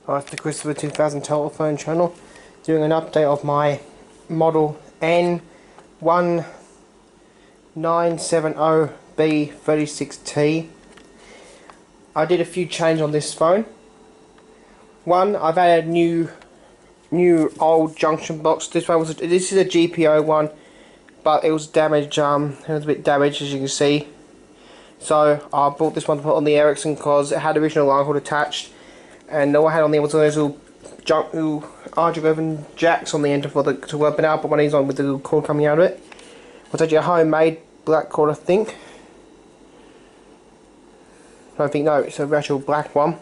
Hi, it's the Christopher 2000 telephone channel, doing an update of my model N1970B 36T. I did a few changes on this phone. One, I've added new old junction box. This is a GPO one, but it was damaged. It was a bit damaged, as you can see. So I bought this one to put on the Ericsson because it had original line cord attached, and all I had on there was those little R11 jacks on the end to open out. But one of these on with the little cord coming out of it. It's actually a homemade black cord, I think. No, it's a actual black one.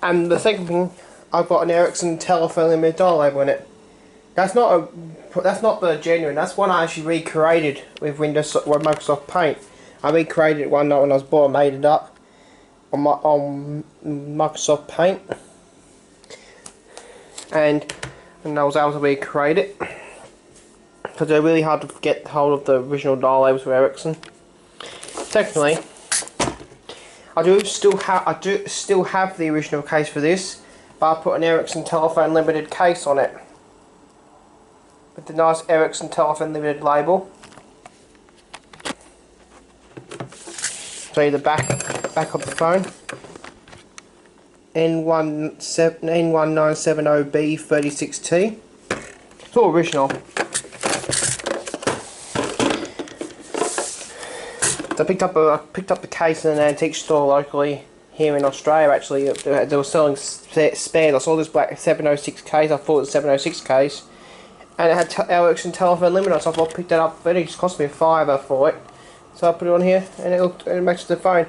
And the second thing, I've got an Ericsson telephone limited dial label in it. That's not the genuine. That's one I actually recreated with Microsoft Paint. I recreated it one night when I was bored. I made it up on Microsoft Paint, and I was able to recreate it because they're really hard to get hold of the original dial labels for Ericsson. Secondly, I do still have the original case for this, but I put an Ericsson Telephone Limited case on it with the nice Ericsson Telephone Limited label. Show you the back of the phone. N1970B 36T. It's all original. So I picked up the case in an antique store locally here in Australia. Actually, they were selling spares. I saw this black 706 case. I thought it was a 706 case, and it had Ericsson Telephone Limited. So I thought I picked that up. But it just cost me a $5 for it. So I put it on here, and it matches the phone.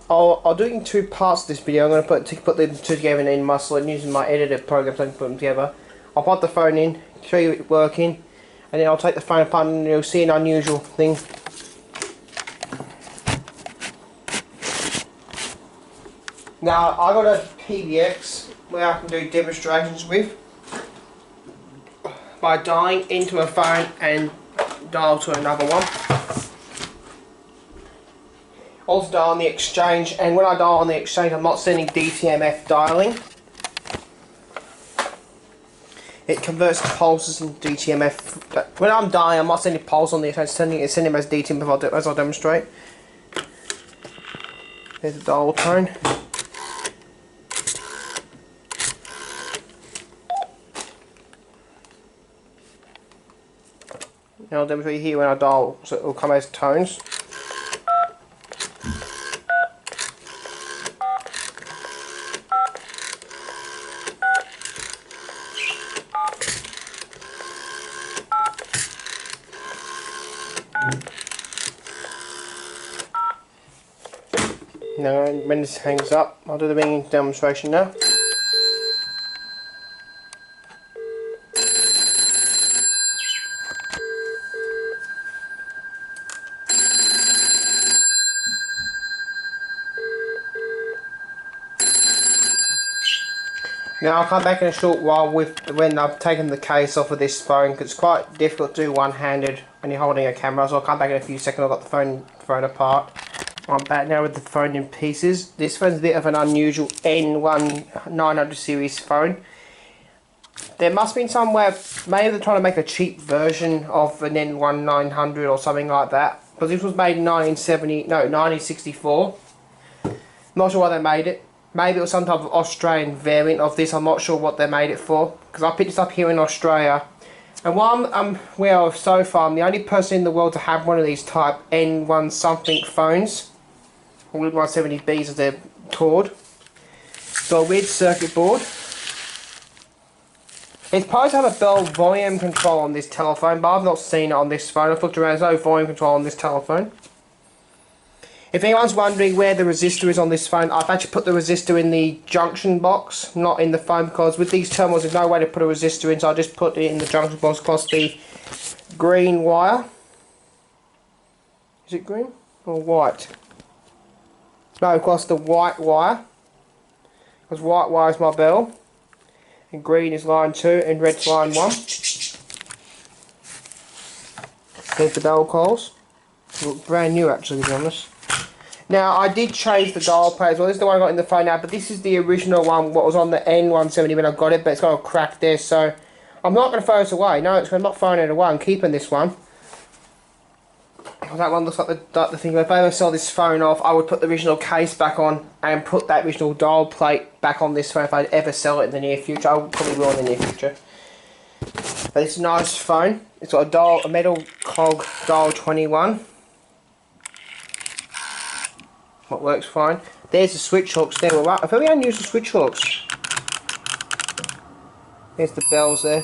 I'll do it in two parts of this video. I'm going to put the two together in muscle and using my editor program so I can put them together. I'll put the phone in, show you it working, and then I'll take the phone apart and you'll see an unusual thing. Now, I got a PBX where I can do demonstrations with by dialing into a phone and dial to another one. Also dial on the exchange, and when I dial on the exchange I'm not sending DTMF dialing. It converts the pulses into DTMF. But when I'm dialing I'm not sending pulse on the exchange, sending them as DTMF as I demonstrate. There's the dial tone. Now I'll demonstrate here when I dial, so it will come as tones. Now when this hangs up, I'll do the ringing demonstration now. Now I'll come back in a short while when I've taken the case off of this phone, because it's quite difficult to do one-handed when you're holding a camera. So I'll come back in a few seconds. I've got the phone thrown apart. I'm back now with the phone in pieces. This phone's a bit of an unusual N1900 series phone. There must have been somewhere, maybe they're trying to make a cheap version of an N1900 or something like that. But this was made in 1964. Not sure why they made it. Maybe it was some type of Australian variant of this. I'm not sure what they made it for, because I picked this up here in Australia. And what I'm aware of so far, I'm the only person in the world to have one of these type N1 something phones, or N1970Bs as they're called. So a weird circuit board. It's supposed to have a bell volume control on this telephone, but I've not seen it on this phone. I've looked around, there's no volume control on this telephone. If anyone's wondering where the resistor is on this phone, I've actually put the resistor in the junction box, not in the phone, because with these terminals there's no way to put a resistor in, so I just put it in the junction box across the green wire. Is it green or white? No, across the white wire, because white wire is my bell, and green is line 2 and red's line 1. There's the bell coils. They look brand new actually, to be honest. Now, I did change the dial pad as well. This is the one I got in the phone now, but this is the original one, what was on the N1970 when I got it, but it's got a crack there, so I'm not going to throw this away. No, I'm not throwing it away. I'm keeping this one. That one looks like the thing. If I ever sell this phone off, I would put the original case back on and put that original dial plate back on this phone if I'd ever sell it in the near future. I probably will in the near future. But it's a nice phone. It's got a metal cog dial 21. What works fine. There's the switch hooks there. Well, very unusual switch hooks. There's the bells there.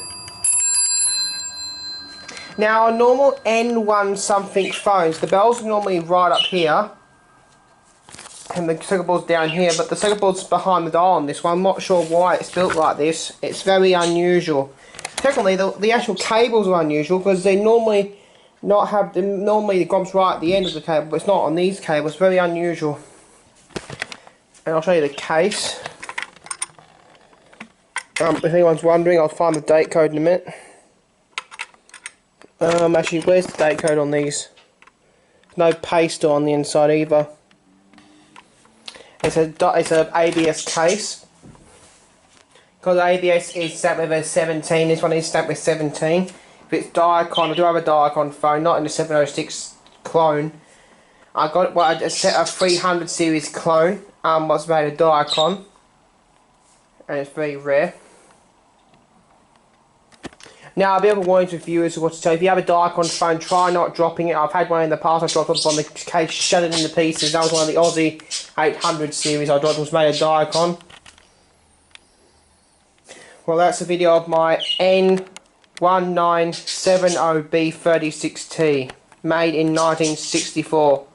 Now, on normal N1 something phones, the bells are normally right up here, and the circuit board's down here, but the circuit board's behind the dial on this one. I'm not sure why it's built like this. It's very unusual. Secondly, the actual cables are unusual because they normally normally the grom's right at the end of the cable, but it's not on these cables. Very unusual. And I'll show you the case. If anyone's wondering, I'll find the date code in a minute. Actually, where's the date code on these? No paste on the inside either. It's a ABS case. Because ABS is stamped with a 17, this one is stamped with 17. If it's Diacon, I do have a Diacon phone, not in the 706 clone. I got a 300 series clone, what's made of Diacon, and it's very rare. Now, I'll be able to warn to viewers what to say. If you have a Diacon phone, try not dropping it. I've had one in the past, I dropped it on the case, shattered into pieces. That was one of the Aussie 800 series I dropped, was made of Diacon. Well, that's a video of my N1970B 36T, made in 1964.